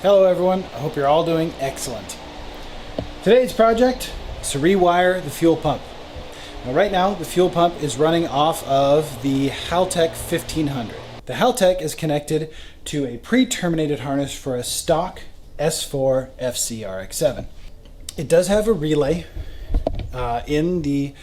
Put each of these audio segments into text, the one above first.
Hello everyone, I hope you're all doing excellent. Today's project is to rewire the fuel pump. Now right now the fuel pump is running off of the Haltech 1500. The Haltech is connected to a pre-terminated harness for a stock S4 FCRX7. It does have a relay in the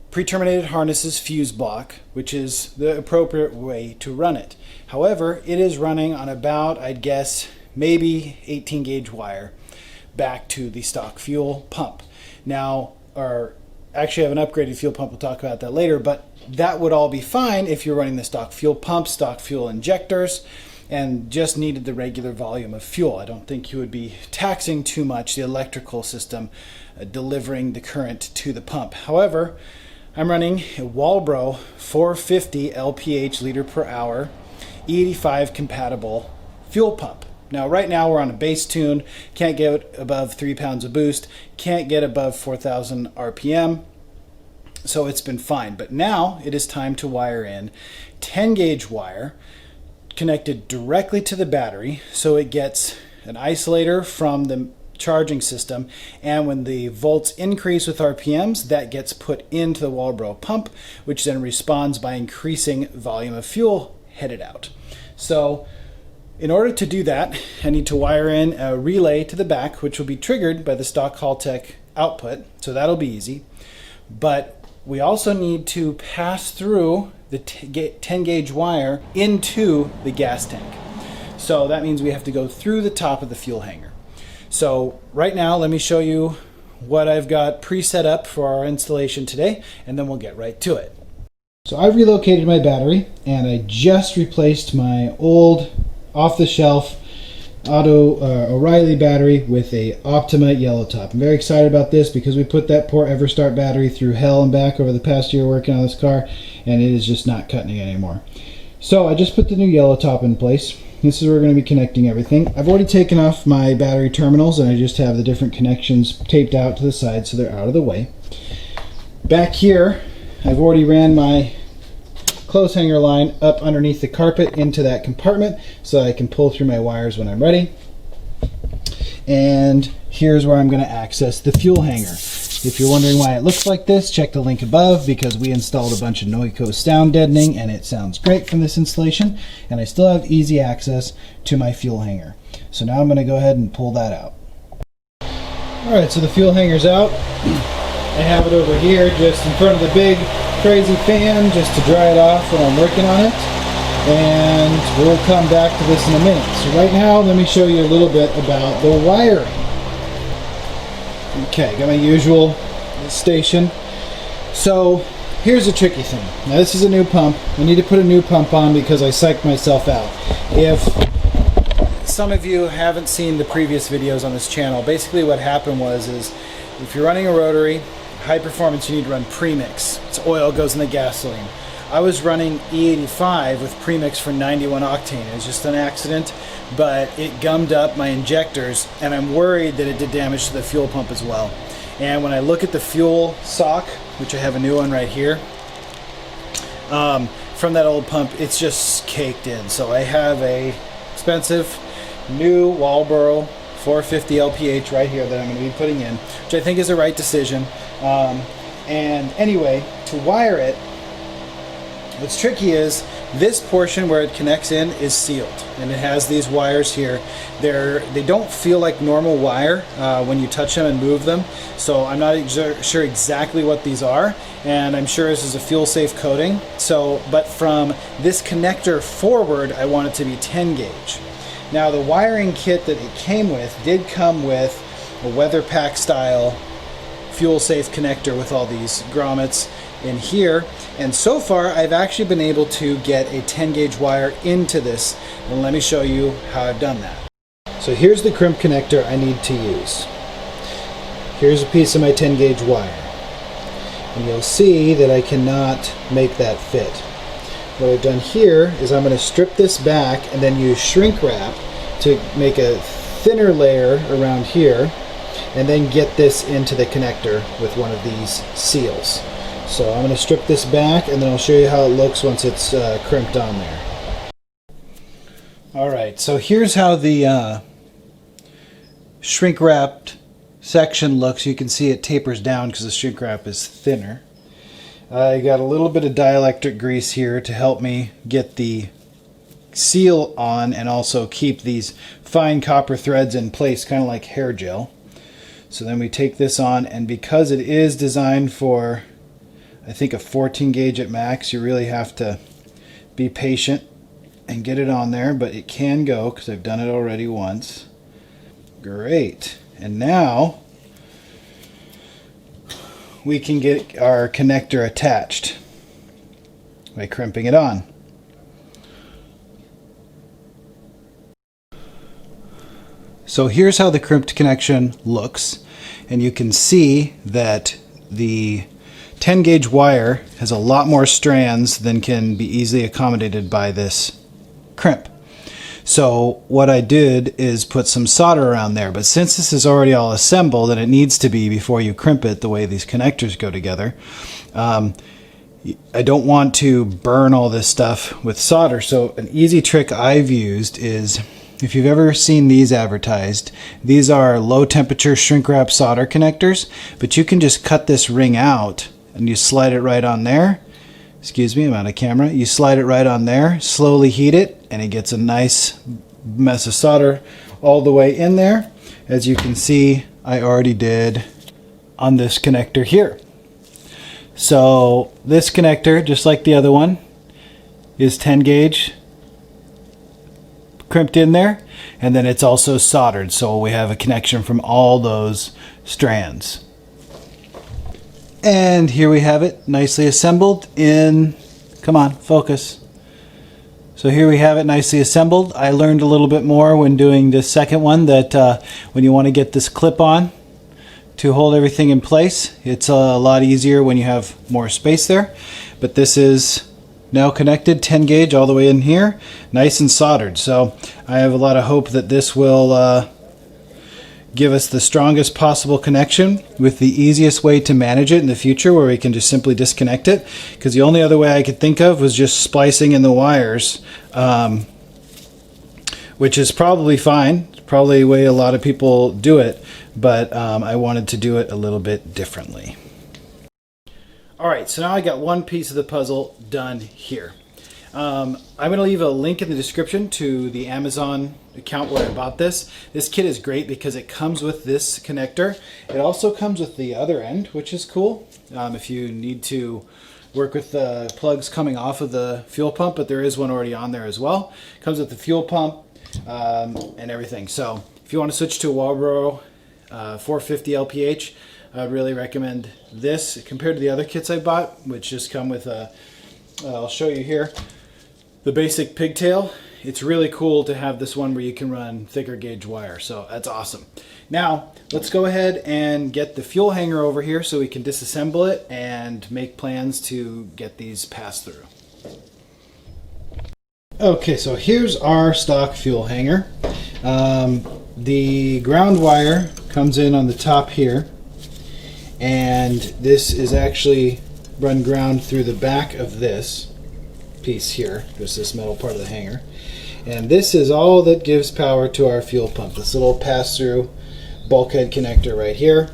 pre-terminated harness's fuse block, which is the appropriate way to run it. However, it is running on about, I'd guess, maybe 18 gauge wire back to the stock fuel pump. Now, actually I have an upgraded fuel pump, we'll talk about that later, but that would all be fine if you're running the stock fuel pump, stock fuel injectors, and just needed the regular volume of fuel. I don't think you would be taxing too much the electrical system delivering the current to the pump. However, I'm running a Walbro 450 LPH liter per hour E85 compatible fuel pump. Now right now we're on a base tune, can't get above 3 pounds of boost, can't get above 4,000 RPM, so it's been fine. But now it is time to wire in 10 gauge wire connected directly to the battery, so it gets an isolator from the charging system, and when the volts increase with RPMs, that gets put into the Walbro pump, which then responds by increasing volume of fuel headed out. So in order to do that, I need to wire in a relay to the back, which will be triggered by the stock Haltech output, so that'll be easy. But we also need to pass through the 10 gauge wire into the gas tank. So that means we have to go through the top of the fuel hanger. So right now, let me show you what I've got pre-set up for our installation today, and then we'll get right to it. So I've relocated my battery, and I just replaced my old off-the-shelf O'Reilly battery with a Optima yellow top. I'm very excited about this because we put that poor EverStart battery through hell and back over the past year working on this car, and it is just not cutting it anymore. So I just put the new yellow top in place. This is where we're going to be connecting everything. I've already taken off my battery terminals, and I just have the different connections taped out to the side so they're out of the way. Back here, I've already ran my clothes hanger line up underneath the carpet into that compartment so I can pull through my wires when I'm ready. And here's where I'm going to access the fuel hanger. If you're wondering why it looks like this, check the link above, because we installed a bunch of Noiko sound deadening and it sounds great from this installation, and I still have easy access to my fuel hanger. So now I'm going to go ahead and pull that out. Alright, so the fuel hanger's out. I have it over here just in front of the big crazy fan just to dry it off when I'm working on it, and we'll come back to this in a minute. So right now let me show you a little bit about the wiring. Okay, got my usual station. So here's a tricky thing. Now this is a new pump. I need to put a new pump on because I psyched myself out. If some of you haven't seen the previous videos on this channel, basically what happened was if you're running a rotary high performance, you need to run premix. It's oil goes in the gasoline. I was running E85 with premix for 91 octane. It was just an accident, but it gummed up my injectors, and I'm worried that it did damage to the fuel pump as well. And when I look at the fuel sock, which I have a new one right here, from that old pump, it's just caked in. So I have a expensive new Walbro 450 LPH right here that I'm going to be putting in, which I think is the right decision. And anyway, to wire it, what's tricky is this portion where it connects in is sealed, and it has these wires here. They don't feel like normal wire when you touch them and move them, so I'm not sure exactly what these are, and I'm sure this is a fuel safe coating. So, but from this connector forward, I want it to be 10 gauge. Now the wiring kit that it came with did come with a weather pack style fuel safe connector with all these grommets in here, and so far I've actually been able to get a 10 gauge wire into this, and let me show you how I've done that. So here's the crimp connector I need to use. Here's a piece of my 10 gauge wire, and you'll see that I cannot make that fit. What I've done here is I'm going to strip this back and then use shrink wrap to make a thinner layer around here, and then get this into the connector with one of these seals. So I'm going to strip this back, and then I'll show you how it looks once it's crimped on there. All right, so here's how the shrink wrapped section looks. You can see it tapers down because the shrink wrap is thinner. I got a little bit of dielectric grease here to help me get the seal on and also keep these fine copper threads in place, kind of like hair gel. So then we take this on, and because it is designed for, I think, a 14 gauge at max, you really have to be patient and get it on there, but it can go because I've done it already once. Great. And now we can get our connector attached by crimping it on. So here's how the crimped connection looks, and you can see that the 10 gauge wire has a lot more strands than can be easily accommodated by this crimp. So what I did is put some solder around there, but since this is already all assembled, and it needs to be before you crimp it the way these connectors go together, I don't want to burn all this stuff with solder. So an easy trick I've used is, if you've ever seen these advertised, these are low temperature shrink wrap solder connectors, but you can just cut this ring out and you slide it right on there. Excuse me, I'm out of camera. You slide it right on there, slowly heat it, and it gets a nice mess of solder all the way in there. As you can see, I already did on this connector here. So this connector, just like the other one, is 10 gauge crimped in there, and then it's also soldered, so we have a connection from all those strands. And here we have it, nicely assembled in, come on, focus. So here we have it nicely assembled. I learned a little bit more when doing this second one that when you want to get this clip on to hold everything in place, it's a lot easier when you have more space there. But this is now connected, 10 gauge all the way in here, nice and soldered. So I have a lot of hope that this will give us the strongest possible connection with the easiest way to manage it in the future, where we can just simply disconnect it. Because the only other way I could think of was just splicing in the wires, which is probably fine. It's probably the way a lot of people do it, but I wanted to do it a little bit differently. Alright, so now I got one piece of the puzzle done here. I'm going to leave a link in the description to the Amazon account where I bought this. This kit is great because it comes with this connector. It also comes with the other end, which is cool if you need to work with the plugs coming off of the fuel pump, but there is one already on there as well. It comes with the fuel pump and everything. So if you want to switch to a Walbro 450 LPH, I'd really recommend this compared to the other kits I bought, which just come with a, I'll show you here, the basic pigtail. It's really cool to have this one where you can run thicker gauge wire, so that's awesome. Now let's go ahead and get the fuel hanger over here so we can disassemble it and make plans to get these passed through. Okay, so here's our stock fuel hanger. The ground wire comes in on the top here, and this is actually run ground through the back of this piece here, just this metal part of the hanger. And this is all that gives power to our fuel pump, this little pass-through bulkhead connector right here.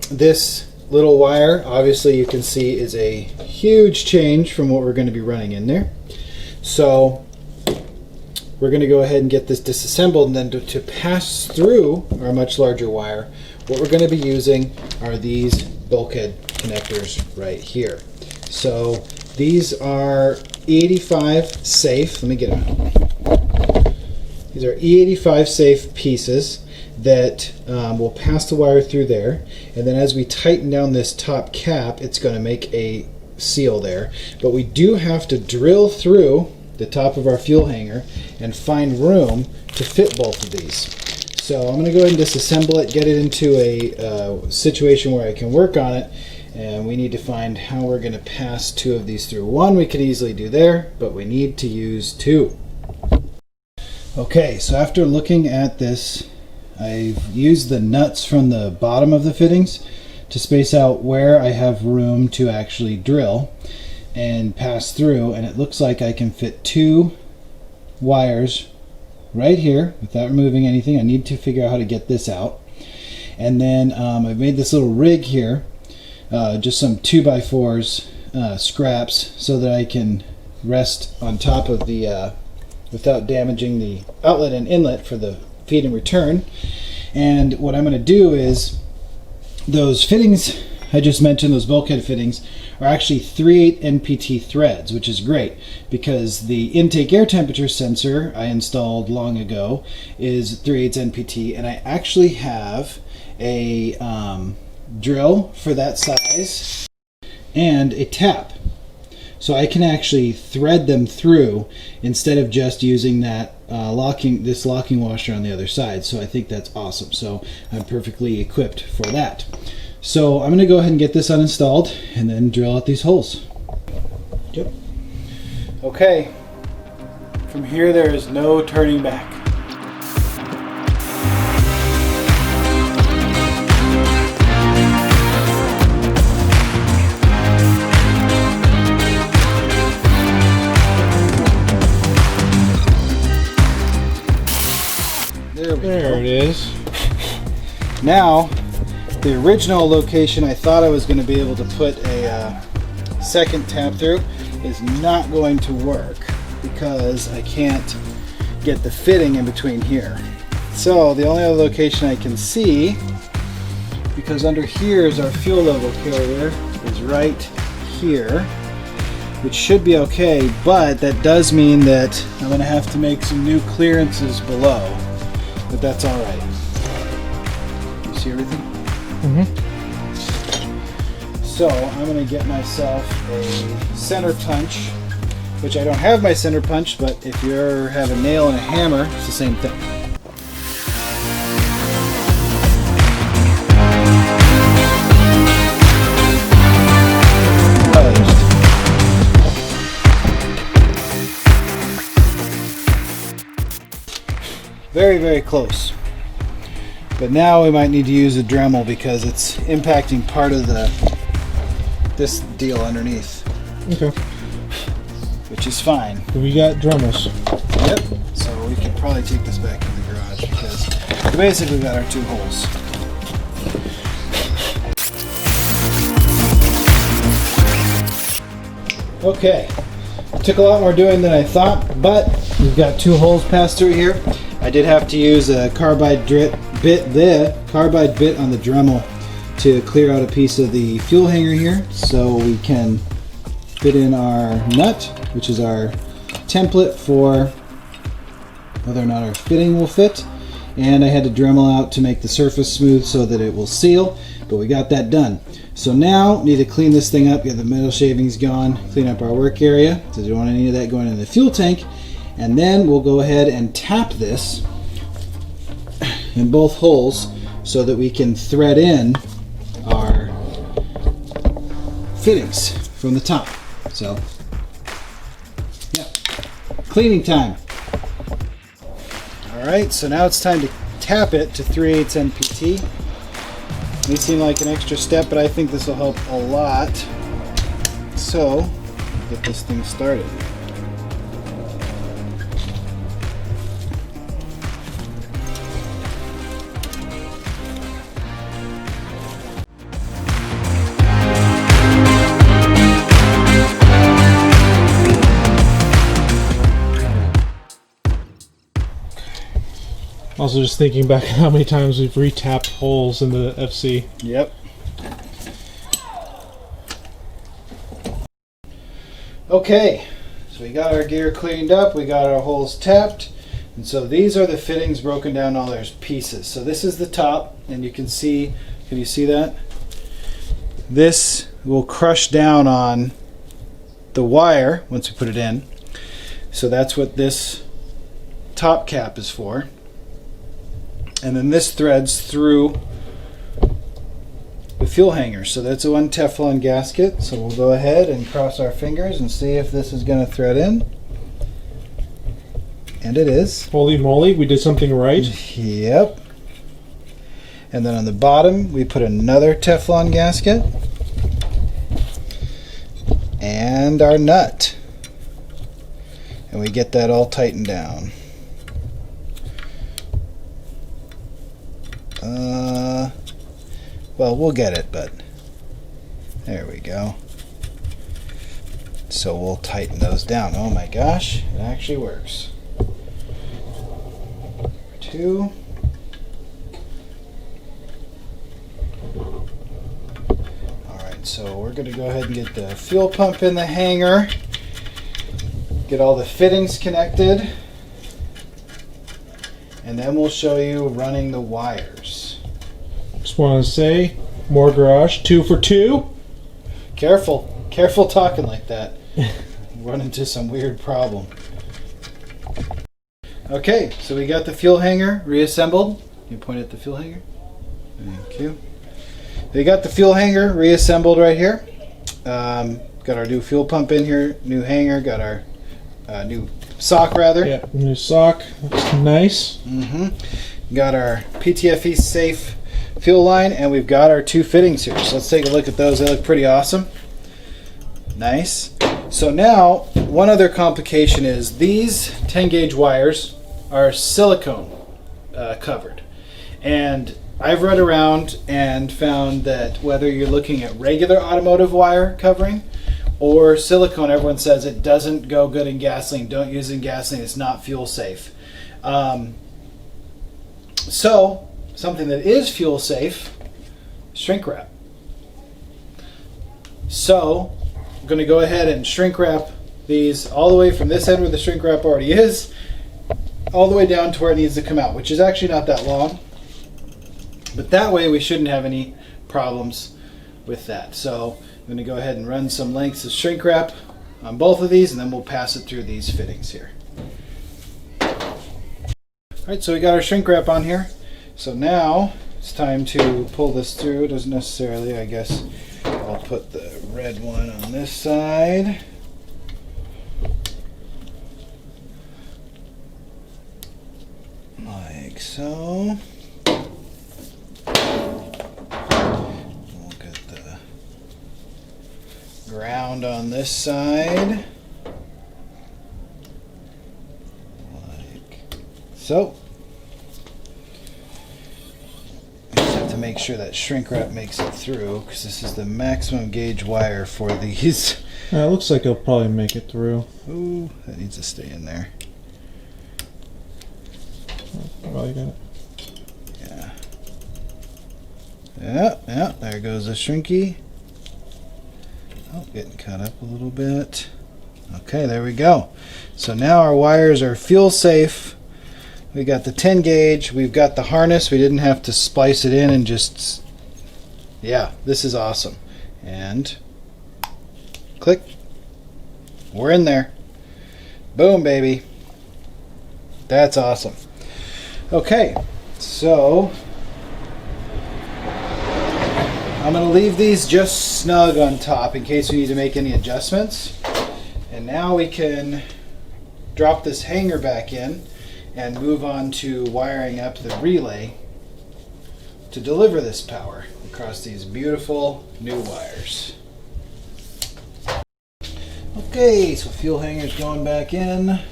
This little wire, obviously you can see, is a huge change from what we're going to be running in there. So we're going to go ahead and get this disassembled, and then to pass through our much larger wire, what we're going to be using are these bulkhead connectors right here. So these are E85 safe. Let me get them out. These are E85 safe pieces that will pass the wire through there, and then as we tighten down this top cap, it's going to make a seal there. But we do have to drill through the top of our fuel hanger and find room to fit both of these. So I'm going to go ahead and disassemble it, get it into a situation where I can work on it, and we need to find how we're going to pass two of these through. One we could easily do there, but we need to use two. Okay, so after looking at this, I've used the nuts from the bottom of the fittings to space out where I have room to actually drill. and pass through, and it looks like I can fit 2 wires right here without removing anything. I need to figure out how to get this out. And then I've made this little rig here, just some 2x4s, scraps, so that I can rest on top of the without damaging the outlet and inlet for the feed and return. And what I'm going to do is, those fittings I just mentioned, those bulkhead fittings, are actually 3/8 NPT threads, which is great because the intake air temperature sensor I installed long ago is 3/8 NPT, and I actually have a drill for that size and a tap. So I can actually thread them through instead of just using that locking washer on the other side. So I think that's awesome. So I'm perfectly equipped for that. So I'm going to go ahead and get this uninstalled and then drill out these holes. Yep. Okay. From here there is no turning back. There it is. Now, the original location I thought I was going to be able to put a second tap through is not going to work because I can't get the fitting in between here. So the only other location I can see, because under here is our fuel level carrier, is right here, which should be okay, but that does mean that I'm going to have to make some new clearances below. But that's all right. You see everything? Mm-hmm. So I'm going to get myself a center punch, which I don't have my center punch, but if you ever have a nail and a hammer, it's the same thing. Very, very close. But now we might need to use a Dremel because it's impacting part of this deal underneath. Okay. Which is fine. We got Dremels. Yep. So we can probably take this back in the garage because we basically got our 2 holes. Okay. It took a lot more doing than I thought, but we've got 2 holes passed through here. I did have to use a carbide bit on the Dremel to clear out a piece of the fuel hanger here so we can fit in our nut, which is our template for whether or not our fitting will fit. And I had to Dremel out to make the surface smooth so that it will seal, but we got that done. So now need to clean this thing up, get the metal shavings gone, clean up our work area because we don't want any of that going in the fuel tank. And then we'll go ahead and tap this in both holes so that we can thread in our fittings from the top. So, yeah, cleaning time. All right, so now it's time to tap it to 3/8 NPT. May seem like an extra step, but I think this will help a lot. So, get this thing started. Also, just thinking back how many times we've retapped holes in the FC. Yep. Okay, so we got our gear cleaned up, we got our holes tapped, and so these are the fittings broken down all their pieces. So this is the top, and you can see, can you see that? This will crush down on the wire once we put it in. So that's what this top cap is for. And then this threads through the fuel hanger. So that's a 1 Teflon gasket. So we'll go ahead and cross our fingers and see if this is going to thread in. And it is. Holy moly, we did something right. Yep. And then on the bottom we put another Teflon gasket. and our nut. And we get that all tightened down. Well, we'll get it, but there we go. So we'll tighten those down. Oh my gosh, it actually works. 2. Alright, so we're going to go ahead and get the fuel pump in the hanger. Get all the fittings connected. And then we'll show you running the wires. Just want to say, more garage, 2 for 2. Careful talking like that. Run into some weird problem. Okay, so we got the fuel hanger reassembled. You point at the fuel hanger. Thank you. We got the fuel hanger reassembled right here. Got our new fuel pump in here, new hanger, got our new sock rather. Yeah, new sock. Looks nice. Got our PTFE safe fuel line, and we've got our 2 fittings here. So let's take a look at those. They look pretty awesome. Nice. So now, one other complication is these 10 gauge wires are silicone covered. And I've read around and found that whether you're looking at regular automotive wire covering or silicone, everyone says it doesn't go good in gasoline. Don't use it in gasoline. It's not fuel safe. So, something that is fuel safe, shrink wrap. So, I'm going to go ahead and shrink wrap these all the way from this end where the shrink wrap already is, all the way down to where it needs to come out, which is actually not that long. But that way we shouldn't have any problems with that. So I'm going to go ahead and run some lengths of shrink wrap on both of these, and then we'll pass it through these fittings here. Alright, so we got our shrink wrap on here. So now it's time to pull this through. It doesn't necessarily, I guess, I'll put the red one on this side. Like so. We'll get the ground on this side. Like so. To make sure that shrink wrap makes it through, because this is the maximum gauge wire for these. It looks like it'll probably make it through. Ooh, that needs to stay in there. Well, you got it. Yeah, there goes the shrinky. Oh, getting cut up a little bit. Okay, there we go. So now our wires are fuel safe. We got the 10 gauge, we've got the harness, we didn't have to splice it in and just, yeah, this is awesome. And click, we're in there. Boom, baby. That's awesome. Okay, so I'm going to leave these just snug on top in case we need to make any adjustments. And now we can drop this hanger back in and move on to wiring up the relay to deliver this power across these beautiful new wires. Okay, so fuel hanger's going back in. There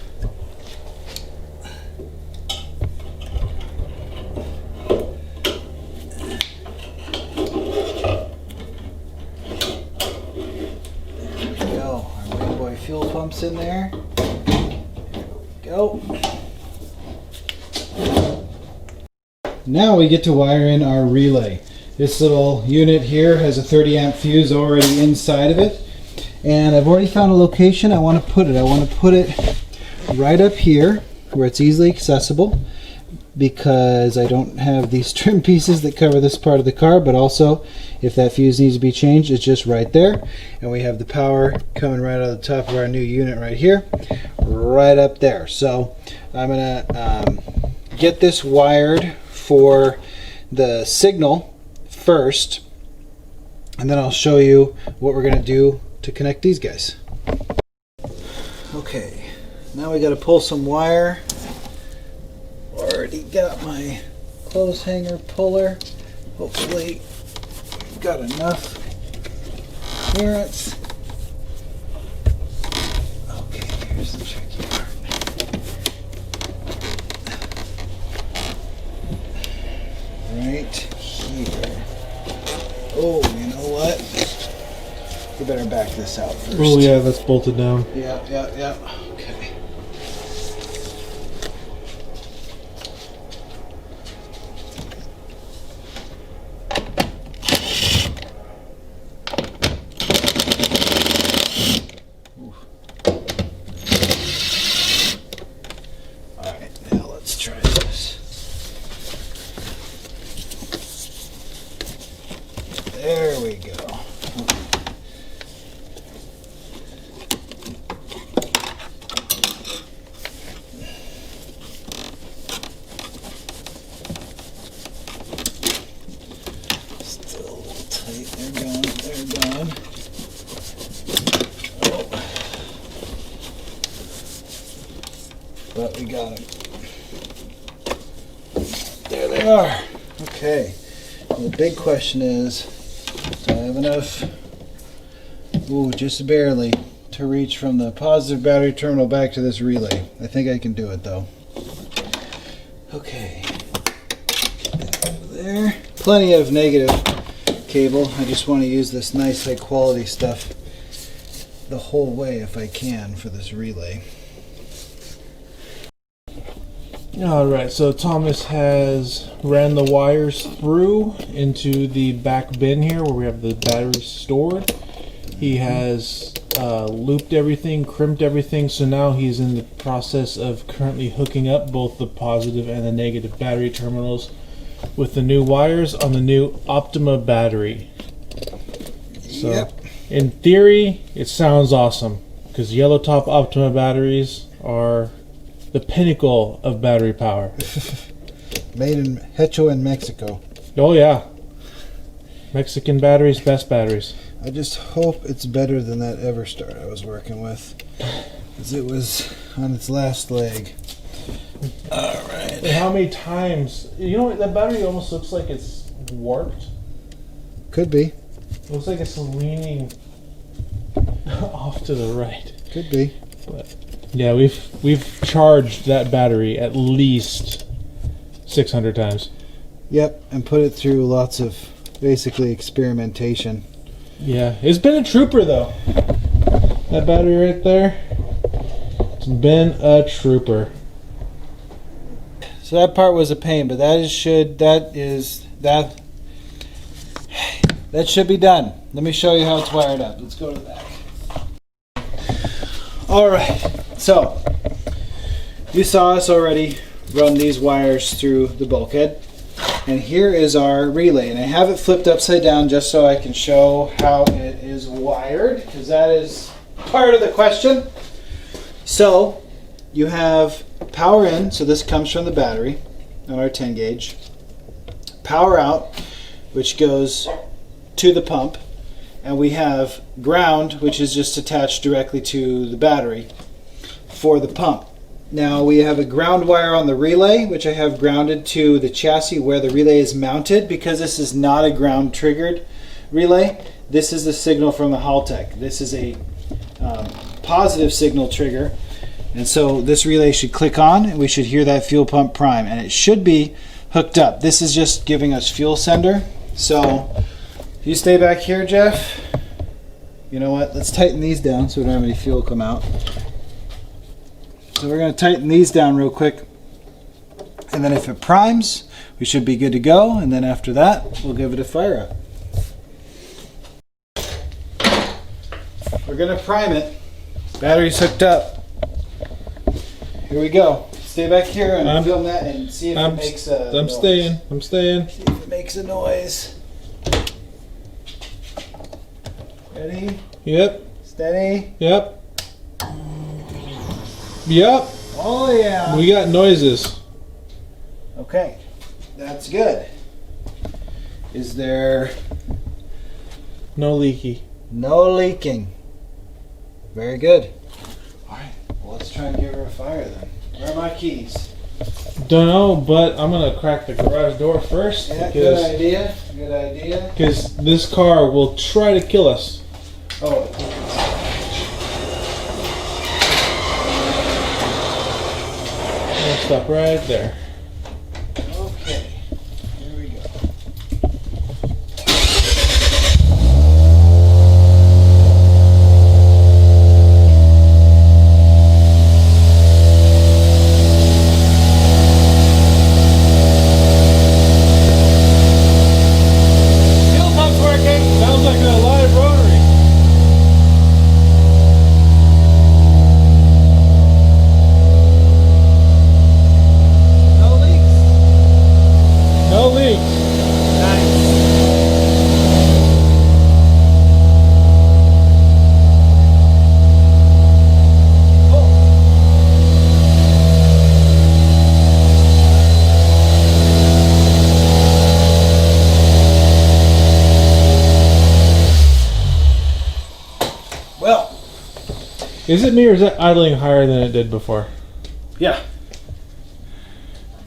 we go, our big boy fuel pump's in there. There we go. Now we get to wire in our relay. This little unit here has a 30 amp fuse already inside of it, and I've already found a location I want to put it. I want to put it right up here where it's easily accessible, because I don't have these trim pieces that cover this part of the car, but also if that fuse needs to be changed, it's just right there. And we have the power coming right out of the top of our new unit right here, right up there. So I'm gonna get this wired for the signal first, and then I'll show you what we're going to do to connect these guys. Okay, now we got to pull some wire. Already got my clothes hanger puller. Hopefully got enough clearance. right here. Oh, you know what? We better back this out first. Oh yeah, that's bolted down. Yeah. Okay. Alright, now let's try this. There we go. Still a little tight. They're going. Oh. But we got them. There they are. Okay. Well, the big question is, do I have enough? Ooh, just barely to reach from the positive battery terminal back to this relay. I think I can do it though. Okay. Over there. Plenty of negative cable. I just want to use this nice high quality stuff the whole way if I can for this relay. Alright, so Thomas has ran the wires through into the back bin here where we have the batteries stored. He has looped everything, crimped everything, so now he's in the process of currently hooking up both the positive and the negative battery terminals with the new wires on the new Optima battery. So, Yep. in theory, it sounds awesome because yellow top Optima batteries are the pinnacle of battery power. Made in Hecho in Mexico. Oh yeah, Mexican batteries, best batteries. I just hope it's better than that Everstart I was working with, because it was on its last leg. Alright. How many times, you know, that battery almost looks like it's warped. Could be. It looks like it's leaning off to the right. Could be. But yeah, we've charged that battery at least 600 times. Yep, and put it through lots of basically experimentation. Yeah, it's been a trooper though. That battery right there, it's been a trooper. So that part was a pain, but that should be done. Let me show you how it's wired up. Let's go to the back. Alright, so you saw us already run these wires through the bulkhead. And here is our relay, and I have it flipped upside down just so I can show how it is wired, because that is part of the question. So you have power in, so this comes from the battery on our 10 gauge. Power out, which goes to the pump, and we have ground, which is just attached directly to the battery for the pump. Now we have a ground wire on the relay, which I have grounded to the chassis where the relay is mounted, because this is not a ground triggered relay. This is the signal from the Haltech. This is a positive signal trigger, and so this relay should click on and we should hear that fuel pump prime, and it should be hooked up. This is just giving us fuel sender. So if you stay back here, Jeff, you know what, let's tighten these down so we don't have any fuel come out. So we're going to tighten these down real quick, and then if it primes, we should be good to go, and then after that, we'll give it a fire up. We're going to prime it. Battery's hooked up. Here we go. Stay back here and film that and see if it makes a noise. I'm staying. See if it makes a noise. Ready? Yep. Steady. Yep. Yep. Oh yeah. We got noises. Okay. That's good. Is there No leaky. no leaking? Very good. Alright. Well, let's try and give her a fire then. Where are my keys? Don't know, but I'm gonna crack the garage door first. Yeah, good idea. Good idea. Because this car will try to kill us. Oh. I'll stop right there. Okay. Here we go. Is it me or is it idling higher than it did before? Yeah.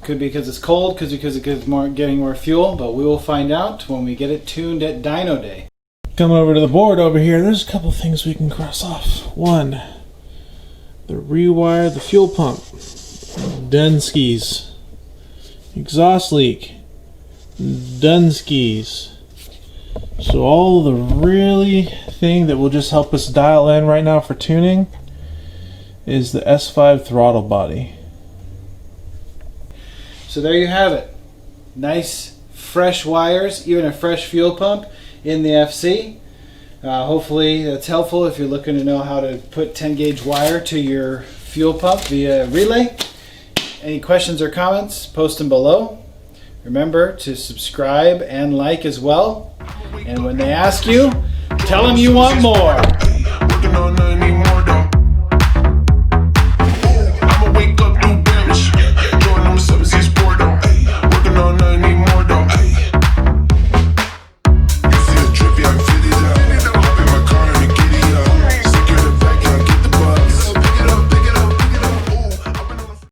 Could be because it's cold, because it gets getting more fuel, but we will find out when we get it tuned at Dyno Day. Coming over to the board over here, there's a couple things we can cross off. One, the rewire the fuel pump. Dunskies. Exhaust leak. Dunskies. So all the really thing that will just help us dial in right now for tuning is the S5 throttle body. So there you have it. Nice fresh wires, even a fresh fuel pump in the FC. Hopefully that's helpful if you're looking to know how to put 10 gauge wire to your fuel pump via relay. Any questions or comments, post them below. Remember to subscribe and like as well. And when they ask you, tell them you want more.